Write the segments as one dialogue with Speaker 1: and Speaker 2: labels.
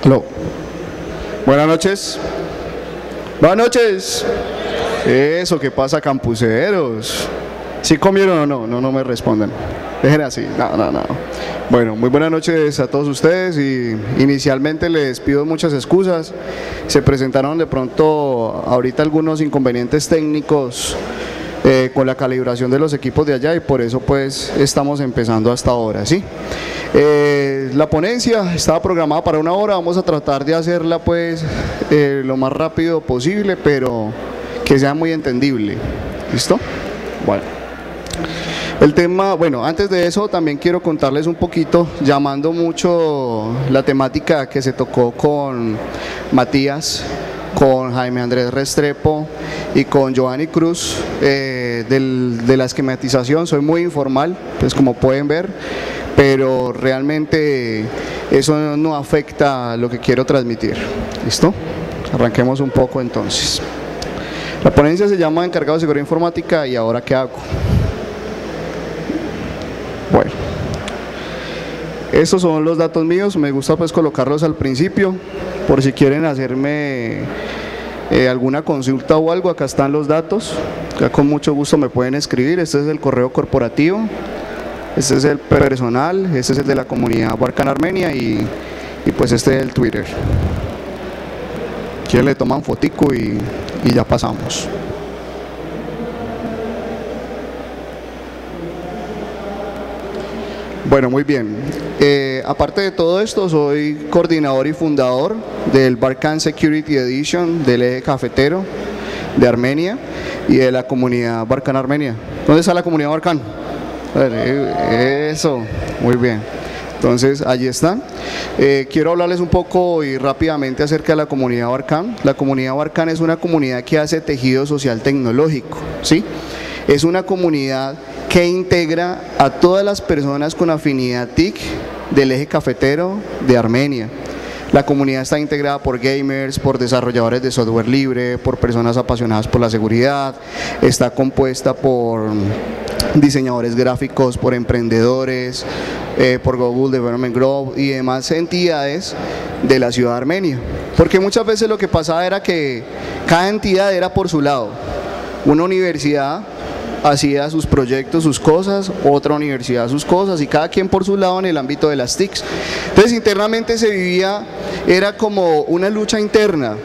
Speaker 1: Aló. Buenas noches. Buenas noches. Eso, ¿qué pasa, campuseros? ¿Sí comieron o no? No me respondan. Dejen así. No. Bueno, muy buenas noches a todos ustedes y inicialmente les pido muchas excusas. Se presentaron de pronto ahorita algunos inconvenientes técnicos con la calibración de los equipos de allá y por eso pues estamos empezando hasta ahora, ¿sí? La ponencia estaba programada para 1 hora, vamos a tratar de hacerla pues lo más rápido posible, pero que sea muy entendible. ¿Listo? Bueno. El tema, bueno, antes de eso también quiero contarles un poquito, llamando mucho la temática que se tocó con Matías, con Jaime Andrés Restrepo y con Giovanni Cruz de la esquematización. Soy muy informal, pues como pueden ver, pero realmente eso no afecta lo que quiero transmitir. ¿Listo? Arranquemos un poco entonces. La ponencia se llama Encargado de Seguridad Informática y ahora ¿qué hago? Bueno, estos son los datos míos, me gusta pues colocarlos al principio, por si quieren hacerme alguna consulta o algo, acá están los datos, acá con mucho gusto me pueden escribir. Este es el correo corporativo, este es el personal, este es el de la comunidad Barkan Armenia y pues este es el Twitter. Aquí le toman fotico y ya pasamos. Bueno, muy bien. Aparte de todo esto, soy coordinador y fundador del Barkan Security Edition del eje cafetero de Armenia y de la comunidad Barkan Armenia. ¿Dónde está la comunidad Barkan? Eso, muy bien. Entonces, allí están. Quiero hablarles un poco y rápidamente acerca de la comunidad Barkan. La comunidad Barkan es una comunidad que hace tejido social tecnológico, ¿sí? Es una comunidad que integra a todas las personas con afinidad TIC del eje cafetero de Armenia. La comunidad está integrada por gamers, por desarrolladores de software libre, por personas apasionadas por la seguridad, está compuesta por diseñadores gráficos, por emprendedores, por Google Development Group y demás entidades de la ciudad de Armenia. Porque muchas veces lo que pasaba era que cada entidad era por su lado. Una universidad hacía sus proyectos, sus cosas, otra universidad sus cosas y cada quien por su lado en el ámbito de las TICs. Entonces internamente se vivía, era como una lucha interna,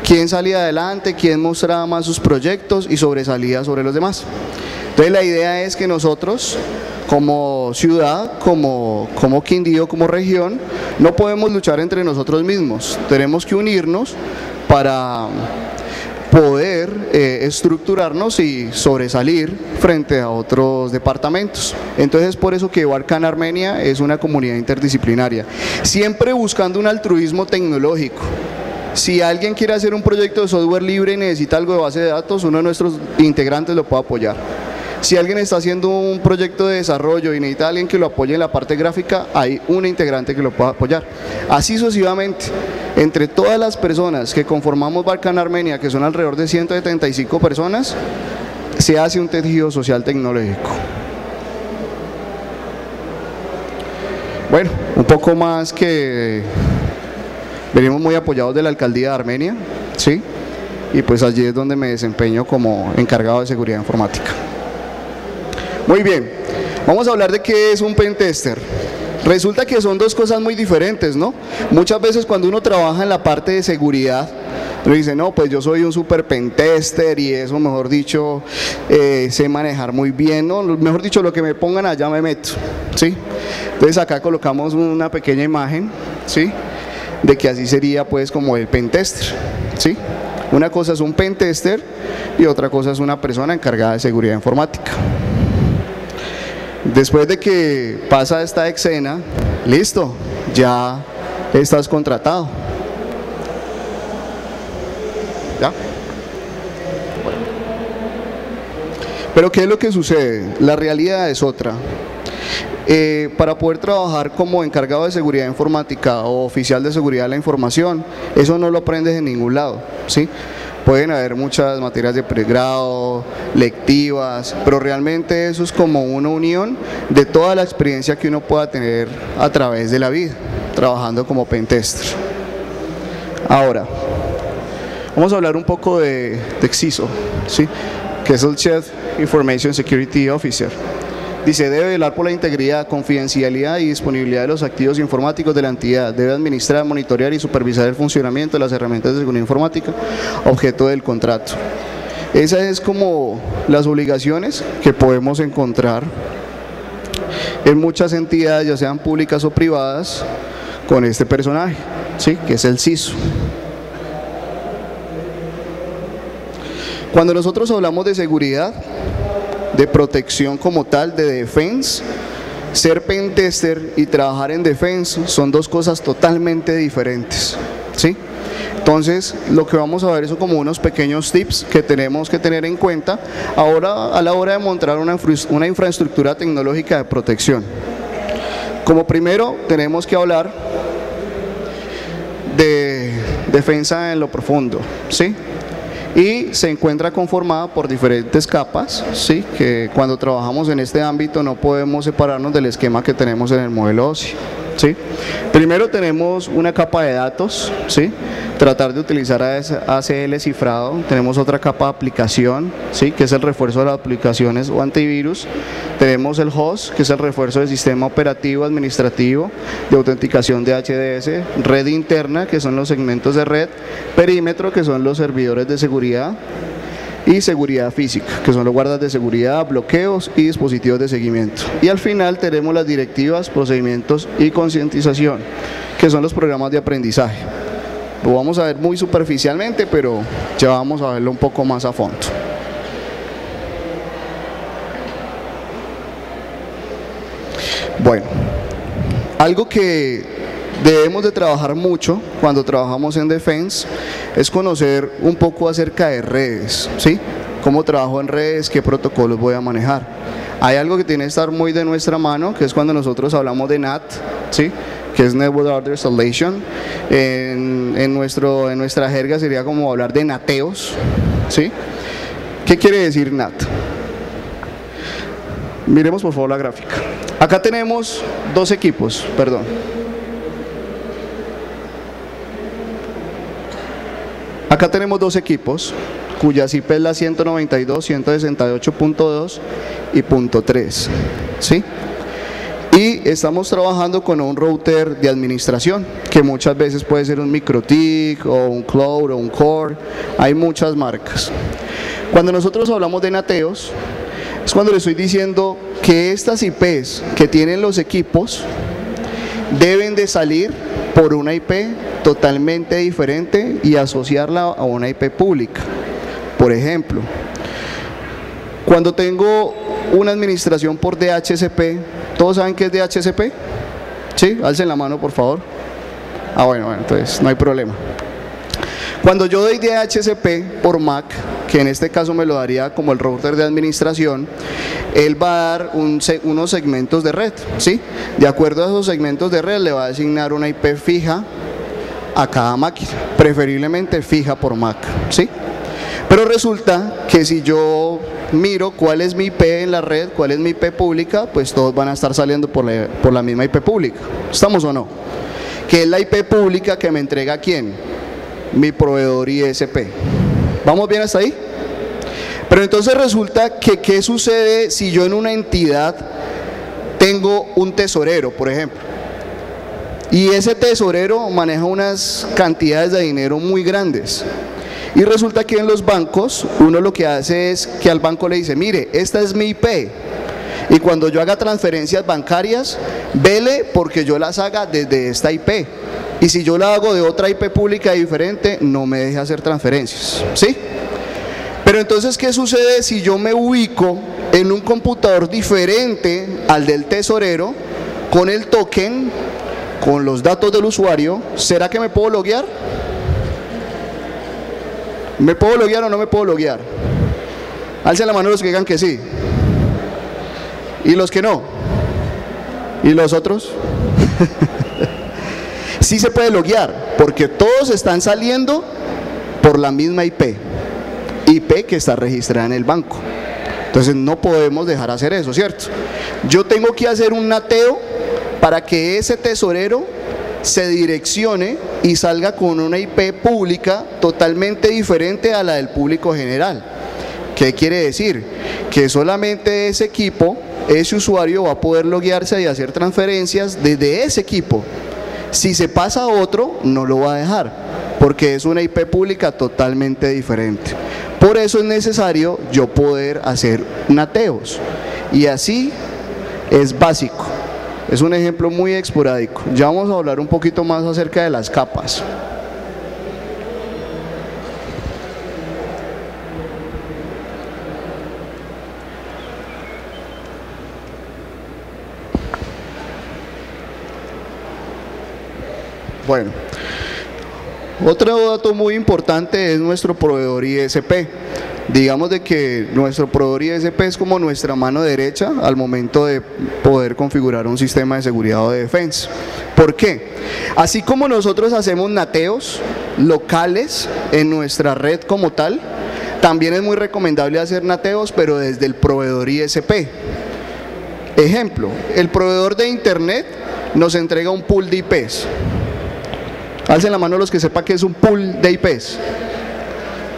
Speaker 1: quién salía adelante, quién mostraba más sus proyectos y sobresalía sobre los demás. Entonces la idea es que nosotros como ciudad, como Quindío, como región, no podemos luchar entre nosotros mismos, tenemos que unirnos para poder estructurarnos y sobresalir frente a otros departamentos. Entonces por eso que Barkan Armenia es una comunidad interdisciplinaria, siempre buscando un altruismo tecnológico. Si alguien quiere hacer un proyecto de software libre y necesita algo de base de datos, uno de nuestros integrantes lo puede apoyar. Si alguien está haciendo un proyecto de desarrollo y necesita a alguien que lo apoye en la parte gráfica, hay un integrante que lo pueda apoyar. Así sucesivamente, entre todas las personas que conformamos Barkan Armenia, que son alrededor de 175 personas, se hace un tejido social tecnológico. Bueno, un poco más que venimos muy apoyados de la alcaldía de Armenia, ¿sí? Y pues allí es donde me desempeño como encargado de seguridad informática. Muy bien, vamos a hablar de qué es un pentester. Resulta que son dos cosas muy diferentes, ¿no? Muchas veces cuando uno trabaja en la parte de seguridad, uno dice, no, pues yo soy un super pentester y eso, mejor dicho, sé manejar muy bien, ¿no? Mejor dicho, lo que me pongan allá me meto, ¿sí? Entonces acá colocamos una pequeña imagen, ¿sí? De que así sería pues como el pentester, ¿sí? Una cosa es un pentester y otra cosa es una persona encargada de seguridad informática. Después de que pasa esta escena, listo, ya estás contratado. ¿Ya? Bueno. Pero ¿qué es lo que sucede? La realidad es otra. Para poder trabajar como encargado de seguridad informática o oficial de seguridad de la información, eso no lo aprendes en ningún lado, ¿sí? Pueden haber muchas materias de pregrado, lectivas, pero realmente eso es como una unión de toda la experiencia que uno pueda tener a través de la vida, trabajando como pentester. Ahora, vamos a hablar un poco de CISO, ¿sí? Que es el Chief Information Security Officer. Dice, debe velar por la integridad, confidencialidad y disponibilidad de los activos informáticos de la entidad. Debe administrar, monitorear y supervisar el funcionamiento de las herramientas de seguridad informática, objeto del contrato. Esas es como las obligaciones que podemos encontrar en muchas entidades, ya sean públicas o privadas, con este personaje, ¿sí? Que es el CISO. Cuando nosotros hablamos de seguridad, de protección como tal, de defense, ser pentester y trabajar en defense son dos cosas totalmente diferentes, ¿sí? Entonces, lo que vamos a ver son como unos pequeños tips que tenemos que tener en cuenta ahora a la hora de montar una infraestructura tecnológica de protección. Como primero, tenemos que hablar de defensa en lo profundo, ¿sí? Y se encuentra conformada por diferentes capas, ¿sí? Que cuando trabajamos en este ámbito no podemos separarnos del esquema que tenemos en el modelo OSI, ¿sí? Primero tenemos una capa de datos, ¿sí? Tratar de utilizar ACL cifrado. Tenemos otra capa de aplicación, ¿sí? Que es el refuerzo de las aplicaciones o antivirus. Tenemos el host, que es el refuerzo del sistema operativo administrativo de autenticación de HDS, red interna, que son los segmentos de red, perímetro, que son los servidores de seguridad, y seguridad física, que son los guardas de seguridad, bloqueos y dispositivos de seguimiento. Y al final tenemos las directivas, procedimientos y concientización, que son los programas de aprendizaje. Lo vamos a ver muy superficialmente, pero ya vamos a verlo un poco más a fondo. Bueno, algo que debemos de trabajar mucho cuando trabajamos en Defense es conocer un poco acerca de redes, ¿sí? Cómo trabajo en redes, qué protocolos voy a manejar. Hay algo que tiene que estar muy de nuestra mano, que es cuando nosotros hablamos de NAT, ¿sí? Que es Network Address Installation. En nuestra jerga sería como hablar de nateos, ¿sí? ¿Qué quiere decir NAT? Miremos por favor la gráfica. Acá tenemos dos equipos, perdón. Acá tenemos dos equipos, cuyas IP es la 192, 168.2 y .3, ¿sí? Y estamos trabajando con un router de administración, que muchas veces puede ser un MikroTik, o un Cloud, o un Core, hay muchas marcas. Cuando nosotros hablamos de nateos, es cuando le estoy diciendo que estas IPs que tienen los equipos deben de salir por una IP totalmente diferente y asociarla a una IP pública. Por ejemplo, cuando tengo una administración por DHCP, ¿todos saben qué es DHCP? ¿Sí? Alcen la mano por favor. Bueno, entonces no hay problema. Cuando yo doy DHCP por MAC, que en este caso me lo daría como el router de administración, él va a dar unos segmentos de red, ¿sí? De acuerdo a esos segmentos de red le va a asignar una IP fija a cada máquina, preferiblemente fija por MAC, ¿sí? Pero resulta que si yo miro cuál es mi IP en la red, cuál es mi IP pública, pues todos van a estar saliendo por la misma IP pública. ¿Estamos o no? ¿Qué es la IP pública que me entrega quién? Mi proveedor ISP. ¿Vamos bien hasta ahí? Pero entonces resulta que ¿qué sucede si yo en una entidad tengo un tesorero, por ejemplo? Y ese tesorero maneja unas cantidades de dinero muy grandes. Y resulta que en los bancos uno lo que hace es que al banco le dice, mire, esta es mi IP. Y cuando yo haga transferencias bancarias, vele porque yo las haga desde esta IP. Y si yo la hago de otra IP pública diferente, no me deje hacer transferencias, ¿sí? Pero entonces, ¿qué sucede si yo me ubico en un computador diferente al del tesorero, con el token, con los datos del usuario? ¿Será que me puedo loguear? ¿Me puedo loguear o no me puedo loguear? Alcen la mano los que digan que sí. ¿Y los que no? ¿Y los otros? Sí se puede loguear, porque todos están saliendo por la misma IP que está registrada en el banco. Entonces no podemos dejar hacer eso, ¿cierto? Yo tengo que hacer un nateo para que ese tesorero se direccione y salga con una IP pública totalmente diferente a la del público general. ¿Qué quiere decir? Que solamente ese equipo, ese usuario va a poder loguearse y hacer transferencias desde ese equipo. Si se pasa a otro, no lo va a dejar, porque es una IP pública totalmente diferente. Por eso es necesario yo poder hacer nateos, y así es básico. Es un ejemplo muy esporádico. Ya vamos a hablar un poquito más acerca de las capas. Bueno, otro dato muy importante es nuestro proveedor ISP. Digamos de que nuestro proveedor ISP es como nuestra mano derecha al momento de poder configurar un sistema de seguridad o de defensa. ¿Por qué? Así como nosotros hacemos nateos locales en nuestra red como tal, también es muy recomendable hacer nateos, pero desde el proveedor ISP. Ejemplo, el proveedor de internet nos entrega un pool de IPs. Alcen la mano los que sepan que es un pool de IPs.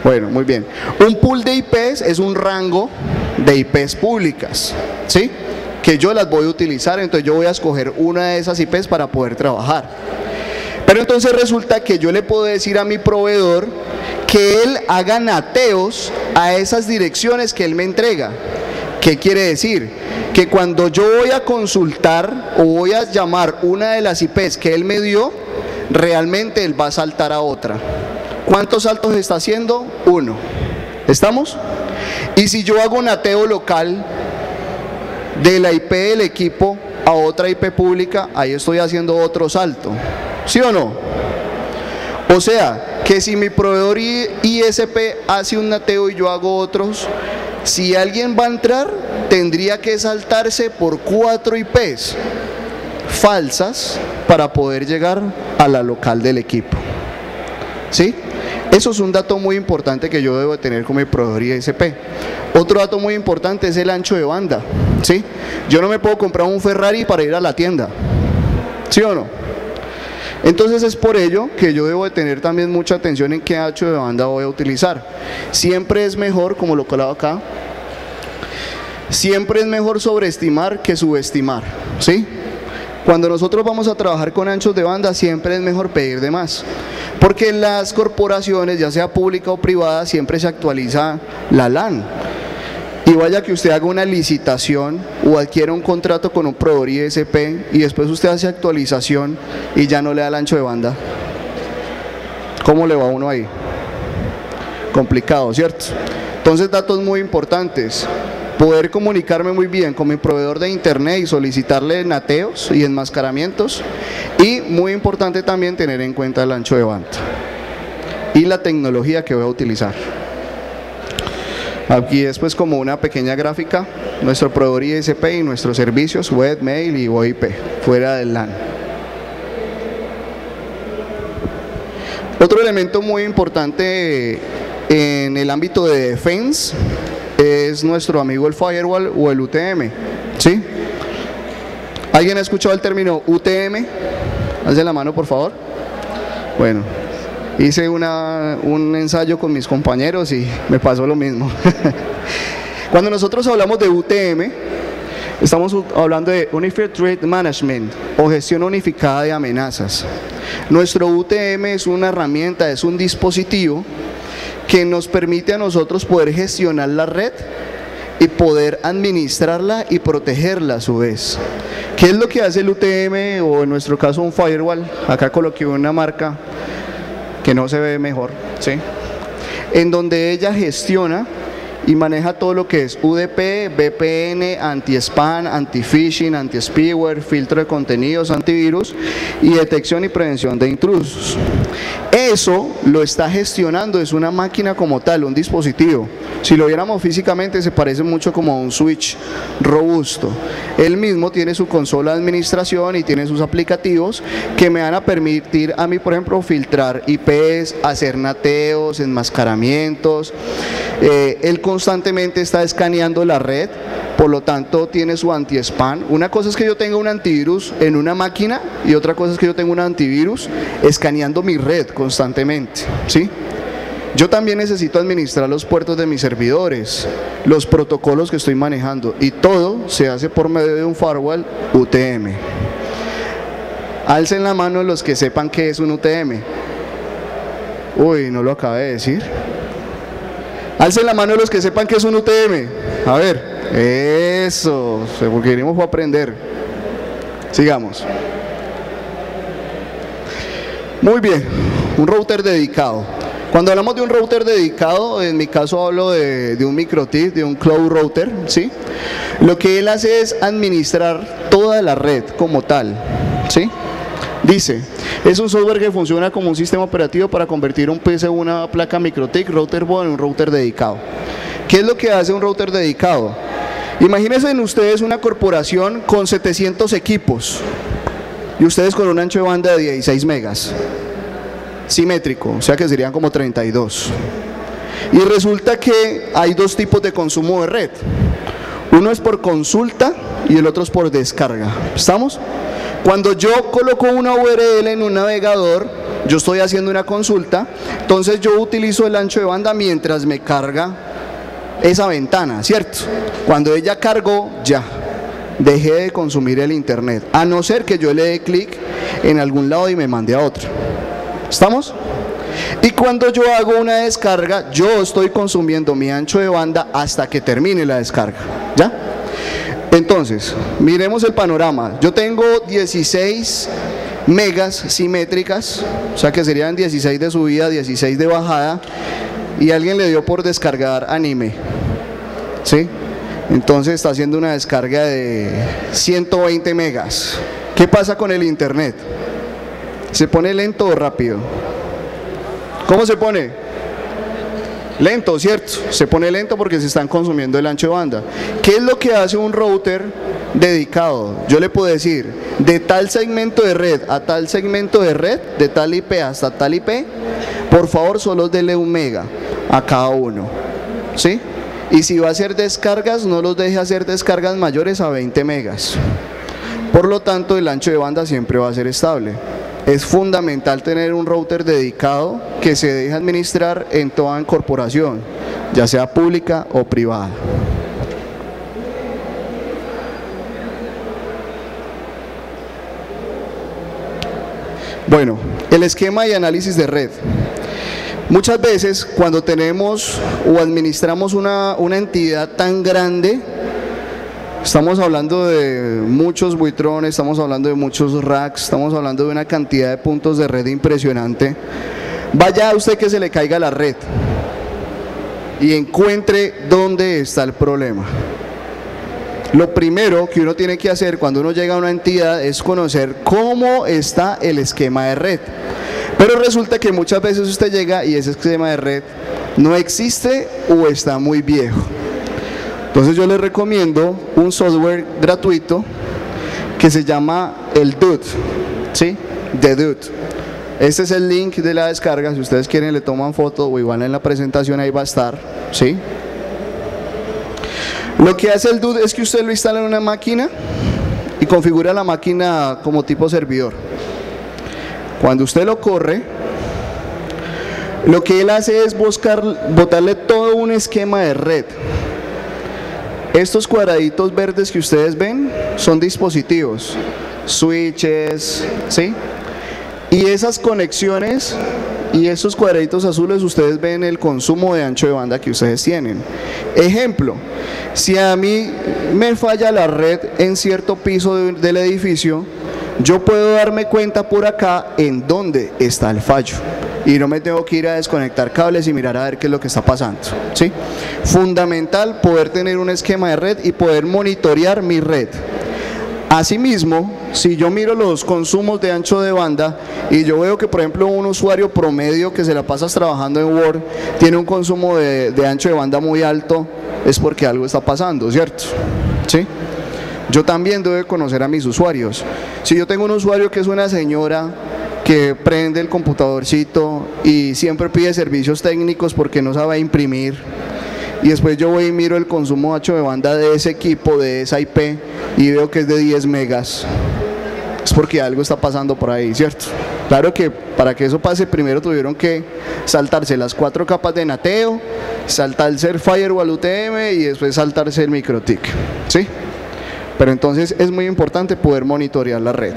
Speaker 1: Bueno, muy bien. Un pool de IPs es un rango de IPs públicas, ¿sí? Que yo las voy a utilizar, entonces yo voy a escoger una de esas IPs para poder trabajar. Pero entonces resulta que yo le puedo decir a mi proveedor que él haga nateos a esas direcciones que él me entrega. ¿Qué quiere decir? Que cuando yo voy a consultar o voy a llamar una de las IPs que él me dio, realmente él va a saltar a otra. ¿Cuántos saltos está haciendo? 1. ¿Estamos? Y si yo hago nateo local de la IP del equipo a otra IP pública, ahí estoy haciendo otro salto. ¿Sí o no? O sea, que si mi proveedor ISP hace un nateo y yo hago otros, si alguien va a entrar, tendría que saltarse por 4 IPs falsas para poder llegar a la local del equipo. ¿Sí? Eso es un dato muy importante que yo debo tener con mi proveedor ISP. Otro dato muy importante es el ancho de banda. ¿Sí? Yo no me puedo comprar un Ferrari para ir a la tienda. ¿Sí o no? Entonces es por ello que yo debo de tener también mucha atención en qué ancho de banda voy a utilizar. Siempre es mejor, como lo colado acá, siempre es mejor sobreestimar que subestimar. ¿Sí? Cuando nosotros vamos a trabajar con anchos de banda, siempre es mejor pedir de más, porque en las corporaciones, ya sea pública o privada, siempre se actualiza la LAN. Y vaya que usted haga una licitación o adquiera un contrato con un proveedor ISP y después usted hace actualización y ya no le da el ancho de banda. ¿Cómo le va a uno ahí? Complicado, ¿cierto? Entonces, datos muy importantes. Poder comunicarme muy bien con mi proveedor de internet y solicitarle nateos y enmascaramientos, y muy importante también tener en cuenta el ancho de banda y la tecnología que voy a utilizar. Aquí es pues como una pequeña gráfica, nuestro proveedor ISP y nuestros servicios web, mail y VoIP fuera del LAN. Otro elemento muy importante en el ámbito de defensa es nuestro amigo el firewall o el UTM, ¿sí? ¿Alguien ha escuchado el término UTM? Alce la mano, por favor. Bueno, hice un ensayo con mis compañeros y me pasó lo mismo. Cuando nosotros hablamos de UTM, estamos hablando de Unified Threat Management o gestión unificada de amenazas. Nuestro UTM es una herramienta, es un dispositivo que nos permite a nosotros poder gestionar la red y poder administrarla y protegerla a su vez. ¿Qué es lo que hace el UTM o en nuestro caso un firewall? Acá coloqué una marca que no se ve mejor, ¿sí? En donde ella gestiona y maneja todo lo que es UDP, VPN, anti-spam, anti-phishing, anti-spyware, filtro de contenidos, antivirus y detección y prevención de intrusos. eso lo está gestionando, es una máquina como tal, un dispositivo. Si lo viéramos físicamente se parece mucho como a un switch robusto. Él mismo tiene su consola de administración y tiene sus aplicativos que me van a permitir a mí, por ejemplo, filtrar IPs, hacer nateos, enmascaramientos. Él constantemente está escaneando la red, por lo tanto tiene su anti-spam. Una cosa es que yo tenga un antivirus en una máquina y otra cosa es que yo tenga un antivirus escaneando mi red constantemente, ¿sí? Yo también necesito administrar los puertos de mis servidores, los protocolos que estoy manejando, y todo se hace por medio de un firewall UTM. Alcen la mano los que sepan qué es un UTM. Uy, no lo acabé de decir. Alcen la mano los que sepan qué es un UTM. A ver, eso, porque venimos a aprender. Sigamos. Muy bien, un router dedicado. Cuando hablamos de un router dedicado, en mi caso hablo de un MikroTik, de un cloud router, ¿sí? Lo que él hace es administrar toda la red como tal, ¿sí? Dice, es un software que funciona como un sistema operativo para convertir un PC o una placa MikroTik router board en un router dedicado. ¿Qué es lo que hace un router dedicado? Imagínense ustedes una corporación con 700 equipos y ustedes con un ancho de banda de 16 megas. Simétrico, o sea que serían como 32. Y resulta que hay dos tipos de consumo de red. Uno es por consulta y el otro es por descarga. ¿Estamos? Cuando yo coloco una URL en un navegador, yo estoy haciendo una consulta, entonces yo utilizo el ancho de banda mientras me carga esa ventana, ¿cierto? Cuando ella cargó, ya dejé de consumir el internet, a no ser que yo le dé clic en algún lado y me mande a otro. ¿Estamos? Y cuando yo hago una descarga, yo estoy consumiendo mi ancho de banda hasta que termine la descarga. ¿Ya? Entonces, miremos el panorama. Yo tengo 16 megas simétricas, o sea que serían 16 de subida, 16 de bajada, y alguien le dio por descargar anime, ¿sí? Entonces está haciendo una descarga de 120 megas. ¿Qué pasa con el internet? ¿Se pone lento o rápido? ¿Cómo se pone? Lento, ¿cierto? Se pone lento porque se están consumiendo el ancho de banda. ¿Qué es lo que hace un router dedicado? Yo le puedo decir, de tal segmento de red a tal segmento de red, de tal IP hasta tal IP, por favor solo dele 1 mega a cada uno, ¿sí? Y si va a hacer descargas, no los deje hacer descargas mayores a 20 megas. Por lo tanto, el ancho de banda siempre va a ser estable. Es fundamental tener un router dedicado que se deje administrar en toda corporación, ya sea pública o privada. Bueno, el esquema y análisis de red. Muchas veces cuando tenemos o administramos una entidad tan grande, estamos hablando de muchos buitrones, estamos hablando de muchos racks, estamos hablando de una cantidad de puntos de red impresionante. Vaya a usted que se le caiga la red y encuentre dónde está el problema. Lo primero que uno tiene que hacer cuando uno llega a una entidad es conocer cómo está el esquema de red. Pero resulta que muchas veces usted llega y ese esquema de red no existe o está muy viejo. Entonces yo les recomiendo un software gratuito que se llama el Dude, ¿sí? The Dude. Este es el link de la descarga, si ustedes quieren le toman foto o igual en la presentación ahí va a estar, ¿sí? Lo que hace el Dude es que usted lo instala en una máquina y configura la máquina como tipo servidor. Cuando usted lo corre, lo que él hace es botarle todo un esquema de red. Estos cuadraditos verdes que ustedes ven son dispositivos, switches, ¿sí? Y esas conexiones y esos cuadraditos azules ustedes ven el consumo de ancho de banda que ustedes tienen. Ejemplo, si a mí me falla la red en cierto piso del edificio, yo puedo darme cuenta por acá en dónde está el fallo y no me tengo que ir a desconectar cables y mirar a ver qué es lo que está pasando, ¿sí? Fundamental poder tener un esquema de red y poder monitorear mi red. Asimismo, si yo miro los consumos de ancho de banda y yo veo que, por ejemplo, un usuario promedio que se la pasa trabajando en Word tiene un consumo de ancho de banda muy alto, es porque algo está pasando, ¿cierto? ¿Sí? Yo también debo conocer a mis usuarios. Si yo tengo un usuario que es una señora que prende el computadorcito y siempre pide servicios técnicos porque no sabe imprimir, y después yo voy y miro el consumo ancho de banda de ese equipo, de esa IP, y veo que es de 10 megas, es porque algo está pasando por ahí, ¿cierto? Claro que para que eso pase, primero tuvieron que saltarse las 4 capas de nateo, saltarse el firewall UTM y después saltarse el MikroTik, ¿sí? Pero entonces es muy importante poder monitorear la red.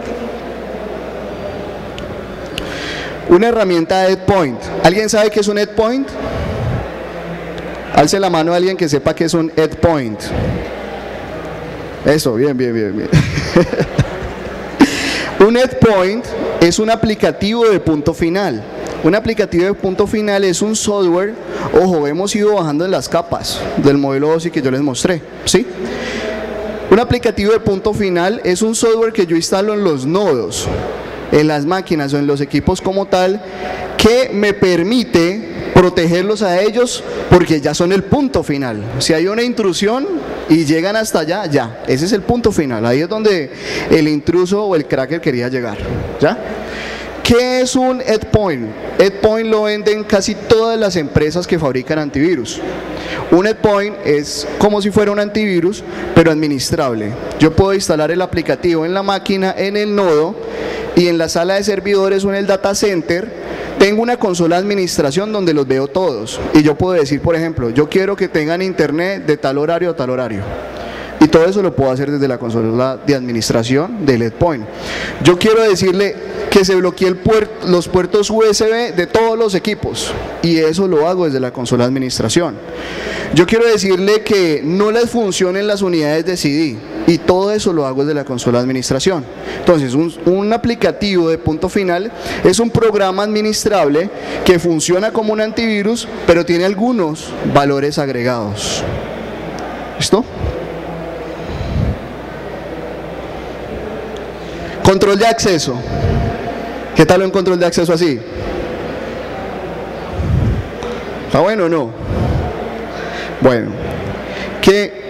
Speaker 1: Una herramienta endpoint. ¿Alguien sabe qué es un endpoint? Alce la mano a alguien que sepa qué es un endpoint. Eso, bien, bien, bien, bien. Un endpoint es un aplicativo de punto final. Un aplicativo de punto final es un software, ojo, hemos ido bajando en las capas del modelo OSI que yo les mostré, ¿sí? Un aplicativo de punto final es un software que yo instalo en los nodos, en las máquinas o en los equipos como tal, que me permite protegerlos a ellos porque ya son el punto final. Si hay una intrusión y llegan hasta allá, ya, ese es el punto final, ahí es donde el intruso o el cracker quería llegar, ¿ya? ¿Qué es un endpoint? Endpoint lo venden casi todas las empresas que fabrican antivirus. Un endpoint es como si fuera un antivirus, pero administrable. Yo puedo instalar el aplicativo en la máquina, en el nodo, y en la sala de servidores o en el data center tengo una consola de administración donde los veo todos. Y yo puedo decir, por ejemplo, yo quiero que tengan internet de tal horario a tal horario. Y todo eso lo puedo hacer desde la consola de administración del endpoint. Yo quiero decirle que se bloquee los puertos USB de todos los equipos, y eso lo hago desde la consola de administración. Yo quiero decirle que no les funcionen las unidades de CD, y todo eso lo hago desde la consola de administración. Entonces, un aplicativo de punto final es un programa administrable que funciona como un antivirus, pero tiene algunos valores agregados. ¿Listo? Control de acceso. ¿Qué tal un control de acceso así? ¿Está bueno o no? Bueno, que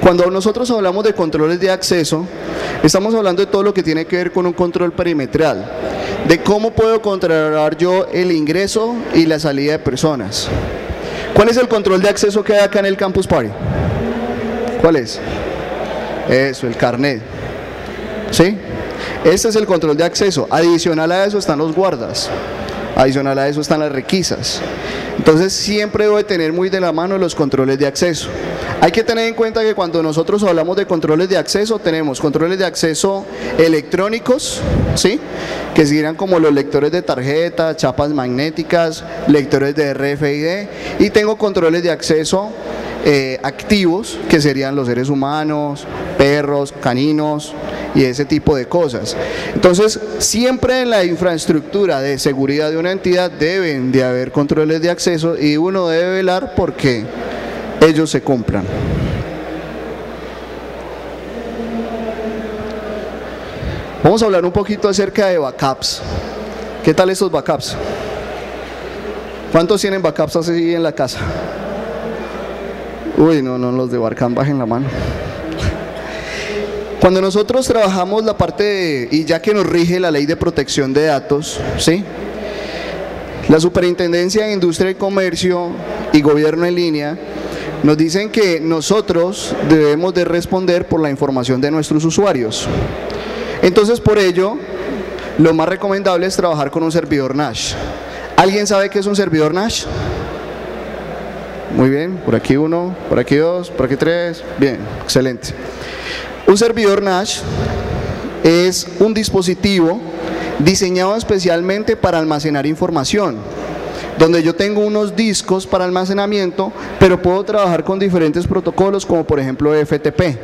Speaker 1: cuando nosotros hablamos de controles de acceso, estamos hablando de todo lo que tiene que ver con un control perimetral, de cómo puedo controlar yo el ingreso y la salida de personas. ¿Cuál es el control de acceso que hay acá en el Campus Party? ¿Cuál es? Eso, el carnet. ¿Sí? Este es el control de acceso. Adicional a eso están los guardas. Adicional a eso están las requisas. Entonces siempre debo de tener muy de la mano los controles de acceso. Hay que tener en cuenta que cuando nosotros hablamos de controles de acceso, tenemos controles de acceso electrónicos, ¿sí? Que serían como los lectores de tarjeta, chapas magnéticas, lectores de RFID, y tengo controles de acceso activos, que serían los seres humanos, perros, caninos y ese tipo de cosas. Entonces, siempre en la infraestructura de seguridad de una entidad deben de haber controles de acceso, y uno debe velar porque ellos se cumplan. Vamos a hablar un poquito acerca de backups. ¿Qué tal estos backups? ¿Cuántos tienen backups así en la casa? Uy, no, los de Barcam, bajen la mano. Cuando nosotros trabajamos la parte de, y ya que nos rige la ley de protección de datos, ¿sí? La Superintendencia de Industria y Comercio y Gobierno en Línea nos dicen que nosotros debemos de responder por la información de nuestros usuarios. Entonces, por ello, lo más recomendable es trabajar con un servidor NAS. ¿Alguien sabe qué es un servidor NAS? Muy bien, por aquí uno, por aquí dos, por aquí tres, bien, excelente. Un servidor NAS es un dispositivo diseñado especialmente para almacenar información, donde yo tengo unos discos para almacenamiento, pero puedo trabajar con diferentes protocolos, como por ejemplo FTP.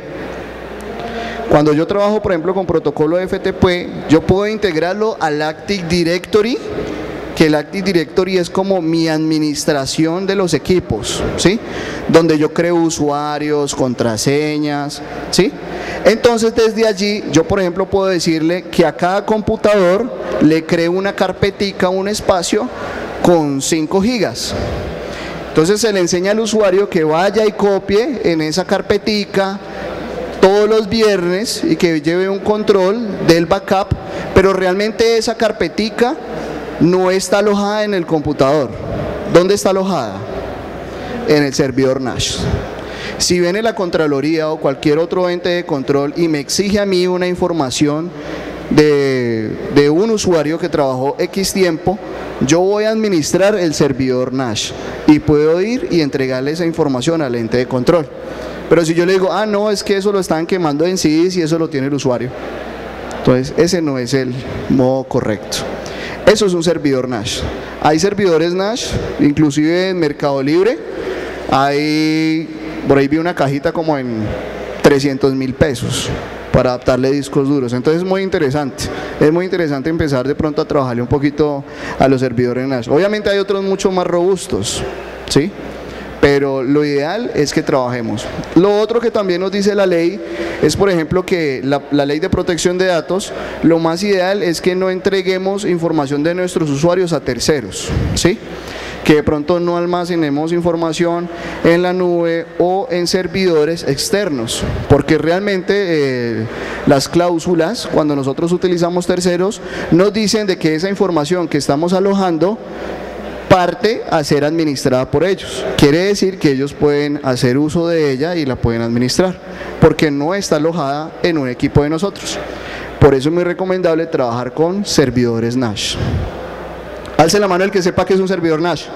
Speaker 1: Cuando yo trabajo, por ejemplo, con protocolo FTP, yo puedo integrarlo al Active Directory que el Active Directory es como mi administración de los equipos, ¿sí? Donde yo creo usuarios, contraseñas, ¿sí? Entonces desde allí yo, por ejemplo, puedo decirle que a cada computador le creo una carpetica, un espacio con 5 gigas. Entonces se le enseña al usuario que vaya y copie en esa carpetica todos los viernes y que lleve un control del backup, pero realmente esa carpetica no está alojada en el computador. ¿Dónde está alojada? En el servidor NAS. Si viene la Contraloría o cualquier otro ente de control y me exige a mí una información de un usuario que trabajó X tiempo, yo voy a administrar el servidor NAS y puedo ir y entregarle esa información al ente de control. Pero si yo le digo, ah, no, es que eso lo están quemando en CDs y eso lo tiene el usuario, entonces ese no es el modo correcto. Eso es un servidor NAS. Hay servidores NAS, inclusive en Mercado Libre, por ahí vi una cajita como en 300.000 pesos para adaptarle discos duros. Entonces es muy interesante empezar de pronto a trabajarle un poquito a los servidores NAS. Obviamente hay otros mucho más robustos, ¿sí? Pero lo ideal es que trabajemos. Lo otro que también nos dice la ley es, por ejemplo, que la ley de protección de datos, lo más ideal es que no entreguemos información de nuestros usuarios a terceros, ¿sí? Que de pronto no almacenemos información en la nube o en servidores externos, porque realmente las cláusulas, cuando nosotros utilizamos terceros, nos dicen de que esa información que estamos alojando parte a ser administrada por ellos. Quiere decir que ellos pueden hacer uso de ella y la pueden administrar, porque no está alojada en un equipo de nosotros. Por eso es muy recomendable trabajar con servidores NAS. Alce la mano el que sepa que es un servidor NAS.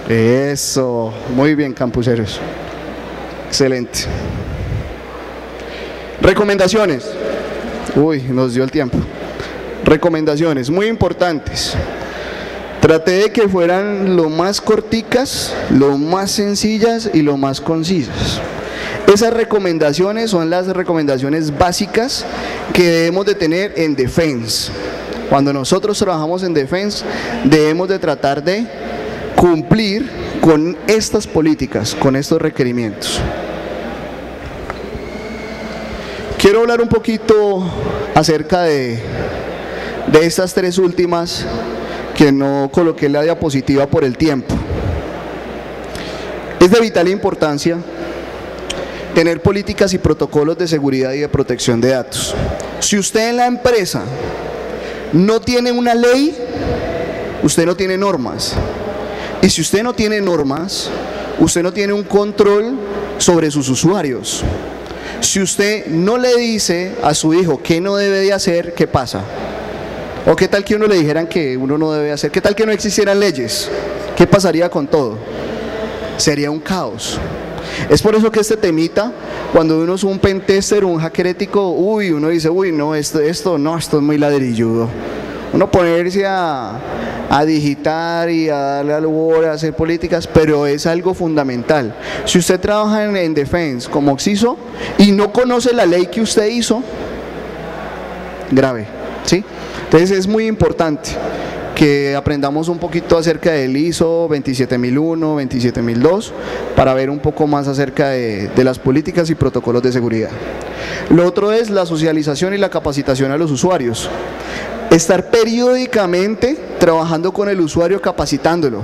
Speaker 1: Eso, muy bien, campuseros. Excelente. Recomendaciones. Uy, nos dio el tiempo. Recomendaciones muy importantes. Traté de que fueran lo más corticas, lo más sencillas y lo más concisas. Esas recomendaciones son las recomendaciones básicas que debemos de tener en Defense. Cuando nosotros trabajamos en Defense, debemos de tratar de cumplir con estas políticas, con estos requerimientos. Quiero hablar un poquito acerca de estas tres últimas, que no coloqué la diapositiva por el tiempo. Es de vital importancia tener políticas y protocolos de seguridad y de protección de datos. Si usted en la empresa no tiene una ley, usted no tiene normas. Y si usted no tiene normas, usted no tiene un control sobre sus usuarios. Si usted no le dice a su hijo qué no debe de hacer, ¿qué pasa? ¿O qué tal que uno le dijeran que uno no debe hacer? ¿Qué tal que no existieran leyes? ¿Qué pasaría con todo? Sería un caos. Es por eso que este temita, cuando uno es un pentester o un hacker ético, uno dice, no, esto es muy ladrilludo. Uno ponerse a digitar y a darle al Word, a hacer políticas, pero es algo fundamental. Si usted trabaja en Defense como CISO y no conoce la ley que usted hizo, grave, ¿sí? Entonces es muy importante que aprendamos un poquito acerca del ISO 27001, 27002, para ver un poco más acerca de las políticas y protocolos de seguridad. Lo otro es la socialización y la capacitación a los usuarios. Estar periódicamente trabajando con el usuario, capacitándolo,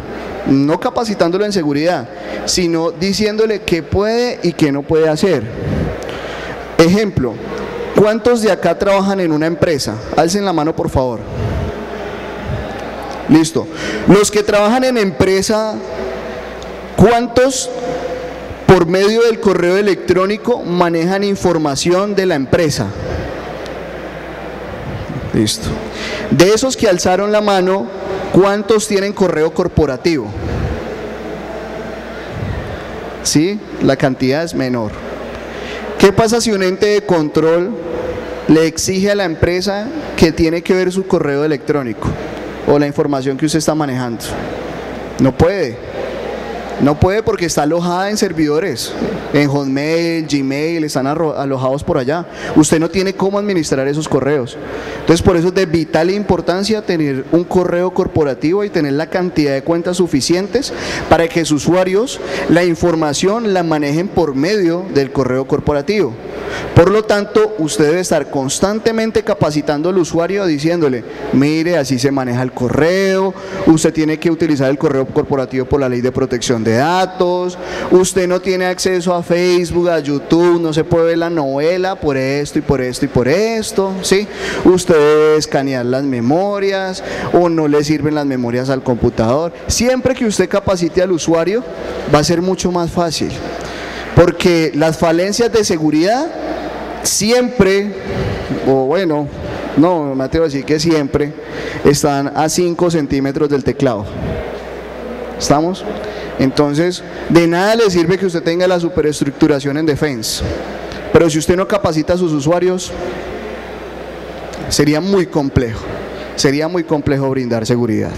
Speaker 1: no capacitándolo en seguridad, sino diciéndole qué puede y qué no puede hacer. Ejemplo, ¿cuántos de acá trabajan en una empresa? Alcen la mano, por favor. Listo. Los que trabajan en empresa, ¿cuántos por medio del correo electrónico manejan información de la empresa? Listo. De esos que alzaron la mano, ¿cuántos tienen correo corporativo? ¿Sí? La cantidad es menor. ¿Qué pasa si un ente de control le exige a la empresa que tiene que ver su correo electrónico o la información que usted está manejando? No puede. No puede porque está alojada en servidores, en Hotmail, Gmail, están alojados por allá. Usted no tiene cómo administrar esos correos. Entonces, por eso es de vital importancia tener un correo corporativo y tener la cantidad de cuentas suficientes para que sus usuarios la información la manejen por medio del correo corporativo. Por lo tanto, usted debe estar constantemente capacitando al usuario diciéndole, mire, así se maneja el correo, usted tiene que utilizar el correo corporativo por la ley de protección de datos, usted no tiene acceso a Facebook, a YouTube, no se puede ver la novela por esto y por esto y por esto, ¿sí? Usted debe escanear las memorias o no le sirven las memorias al computador. Siempre que usted capacite al usuario, va a ser mucho más fácil. Porque las falencias de seguridad siempre, o bueno, no me atrevo a decir que siempre, están a 5 centímetros del teclado. ¿Estamos? Entonces, de nada le sirve que usted tenga la superestructuración en Defense, pero si usted no capacita a sus usuarios, sería muy complejo brindar seguridad.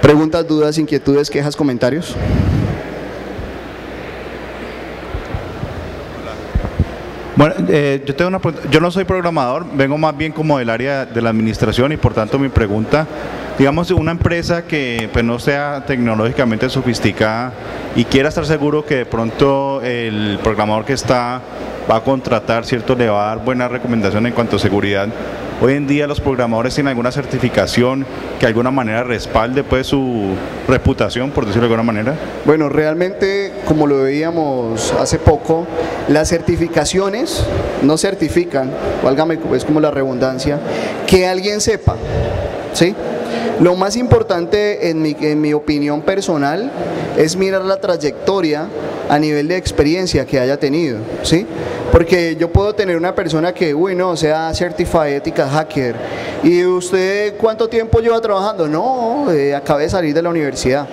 Speaker 1: Preguntas, dudas, inquietudes, quejas, comentarios.
Speaker 2: Bueno, yo tengo una pregunta. Yo no soy programador, vengo más bien como del área de la administración y por tanto mi pregunta, digamos, una empresa que pues, no sea tecnológicamente sofisticada y quiera estar seguro que de pronto el programador que va a contratar, ¿cierto?, le va a dar buena recomendación en cuanto a seguridad. Hoy en día los programadores tienen alguna certificación que de alguna manera respalde pues su reputación, por decirlo de alguna manera.
Speaker 1: Bueno, realmente, como lo veíamos hace poco, las certificaciones no certifican, válgame, es como la redundancia, que alguien sepa, ¿sí? Lo más importante en mi opinión personal es mirar la trayectoria a nivel de experiencia que haya tenido, ¿sí? Porque yo puedo tener una persona que, no, sea Certified Ethical Hacker, y usted, ¿cuánto tiempo lleva trabajando? No, acabé de salir de la universidad.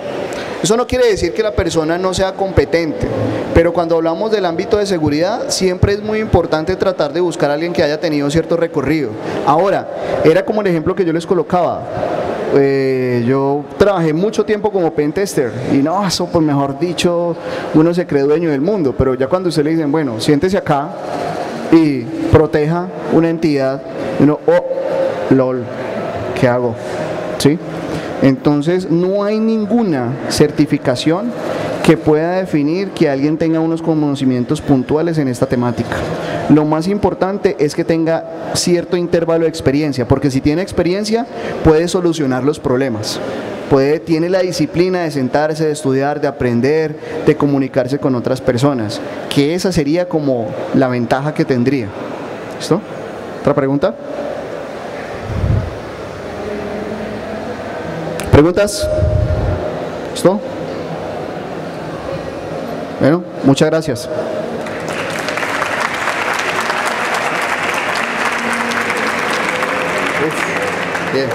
Speaker 1: Eso no quiere decir que la persona no sea competente, pero cuando hablamos del ámbito de seguridad, siempre es muy importante tratar de buscar a alguien que haya tenido cierto recorrido. Ahora, era como el ejemplo que yo les colocaba. Yo trabajé mucho tiempo como pentester y no, eso pues mejor dicho, uno se cree dueño del mundo, pero ya cuando usted le dicen, bueno, siéntese acá y proteja una entidad, uno, oh, lol, ¿qué hago? ¿Sí? Entonces no hay ninguna certificación que pueda definir que alguien tenga unos conocimientos puntuales en esta temática. Lo más importante es que tenga cierto intervalo de experiencia, porque si tiene experiencia puede solucionar los problemas, tiene la disciplina de sentarse, de estudiar, de aprender, de comunicarse con otras personas, que esa sería como la ventaja que tendría. ¿Listo? ¿Otra pregunta? ¿Preguntas? ¿Listo? Bueno, muchas gracias. Bien.